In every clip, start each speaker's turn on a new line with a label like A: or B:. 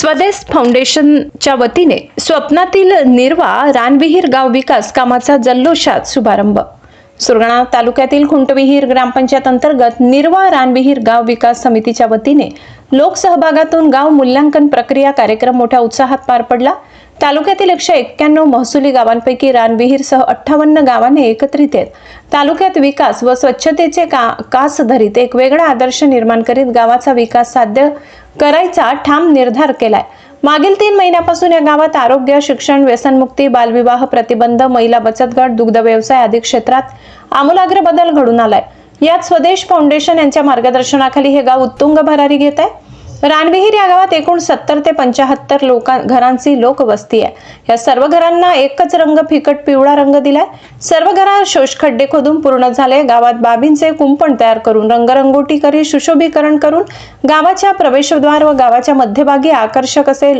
A: स्वदेश फाउंडेशनच्या वतीने स्वप्नातील निर्वा रानविहीर गाव विकास कामाचा जल्लोषात शुभारंभ। सुरगाणा तालुक्यातील खुंटविहीर ग्रामपंचायत अंतर्गत निर्वा रानविहीर गाव विकास समितीच्या वतीने लोकसहभागातून गाव मूल्यांकन प्रक्रिया कार्यक्रम मोठ्या उत्साहात पार पडला। तालुक्यातील 191 महसुली गावांपैकी रानविहीरसह 58 गावांनी एकत्रित येत तालुक्यात विकास व स्वच्छतेचे कास धरीत एक वेगळा आदर्श निर्माण करीत गावाचा विकास साध्य करायचा ठाम निर्धार केलाय। मागील 3 महिन्यापासून या गावात आरोग्य, शिक्षण, व्यसनमुक्ती, बालविवाह प्रतिबंध, महिला बचत गट, दुग्ध व्यवसाय आदी क्षेत्रात आमूलाग्र बदल घडून आलाय। यात स्वदेश फाउंडेशन यांच्या मार्गदर्शनाखाली हे गाव उत्तुंग भरारी घेत आहे। रानविहीर या गावात एकूण 70 ते 75 घरांची लोकवस्ती आहे। या सर्व घरांना एकच रंग फिकट पिवळा रंग दिलाय। सर्व घरात शोषखड्डे खोदून पूर्ण झाले। गावात बाबींचे कुंपण तयार करून रंगरंगोटी करी सुशोभीकरण करून गावाच्या प्रवेशद्वार व गावाच्या मध्यभागी आकर्षक असे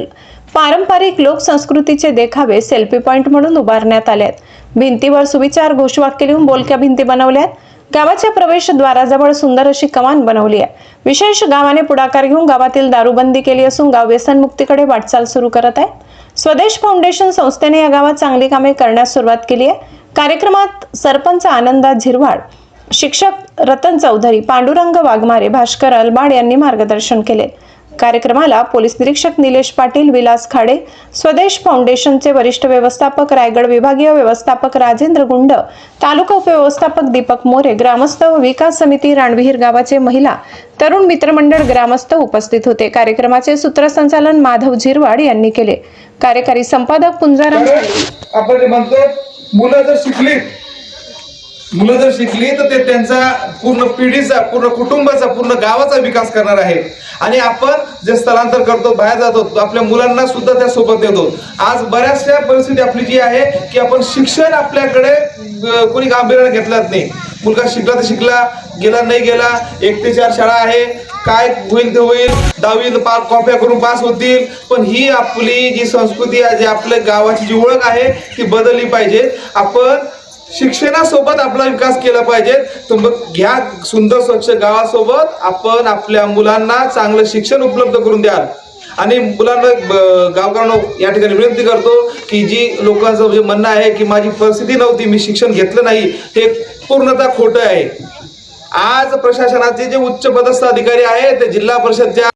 A: पारंपरिक लोकसंस्कृतीचे देखावे सेल्फी पॉइंट म्हणून उभारण्यात आले आहेत। भिंतीवर सुविचार घोषवाक्य लिहून बोलक्या भिंती बनवल्या आहेत। गावाच्या प्रवेशद्वाराजवळ सुंदर अशी कमान बनवली आहे। विशेष गावाने पुढाकार घेऊन गावातील दारूबंदी केली असून गाव व्यसनमुक्तीकडे वाटचाल सुरू करत आहे। स्वदेश फाउंडेशन संस्थेने या गावात चांगली कामे करण्यास सुरुवात केली आहे। कार्यक्रमात सरपंच आनंदा झिरवाड, शिक्षक रतन चौधरी, पांडुरंग वाघमारे, भास्कर अलबाड यांनी मार्गदर्शन केले। कार्यक्रमाला पोलीस निरीक्षक निलेश पाटील, विलास खाडे, स्वदेश फाउंडेशनचे वरिष्ठ व्यवस्थापक, रायगड विभागीय व्यवस्थापक राजेंद्र गुंड, तालुका उपव्यवस्थापक दीपक मोरे, ग्रामस्थ व विकास समिती रानविहीर गावाचे महिला तरुण मित्रमंडळ ग्रामस्थ उपस्थित होते। कार्यक्रमाचे सूत्रसंचालन माधव झिरवाड यांनी केले। कार्यकारी संपादक पुंजाराम
B: आपण म्हणतो मुलं जर शिकली तर ते त्यांचा पूर्ण पिढीचा, पूर्ण कुटुंबाचा, पूर्ण गावाचा विकास करणार आहे। आणि आपण जे स्थलांतर करतो, बाहेर जातो, आपल्या मुलांना सुद्धा त्या सोबत नेतो। आज बऱ्याचशा परिस्थिती आपली जी आहे की आपण शिक्षण आपल्याकडे कोणी गांभीर्याने घेतलाच नाही। मुलगा शिकला तर शिकला, गेला नाही गेला, 1 ते 4 शाळा आहे, काय होईल ते होईल, 10वी कॉप्या करून पास होतील। पण ही आपली जी संस्कृती आहे, जी आपल्या गावाची जी ओळख आहे ती बदलली पाहिजे। आपण शिक्षणासोबत आपला विकास केला पाहिजे। तर मग ह्या सुंदर स्वच्छ गावासोबत आपण आपल्या मुलांना चांगलं शिक्षण उपलब्ध करून द्याल। आणि मुलांना गावकऱ्यांना या ठिकाणी विनंती करतो की जी लोकांचं जे म्हणणं आहे की माझी परिस्थिती नव्हती, मी शिक्षण घेतलं नाही, हे पूर्णतः खोटं आहे। आज प्रशासनाचे जे उच्च पदस्थ अधिकारी आहेत ते जिल्हा परिषदच्या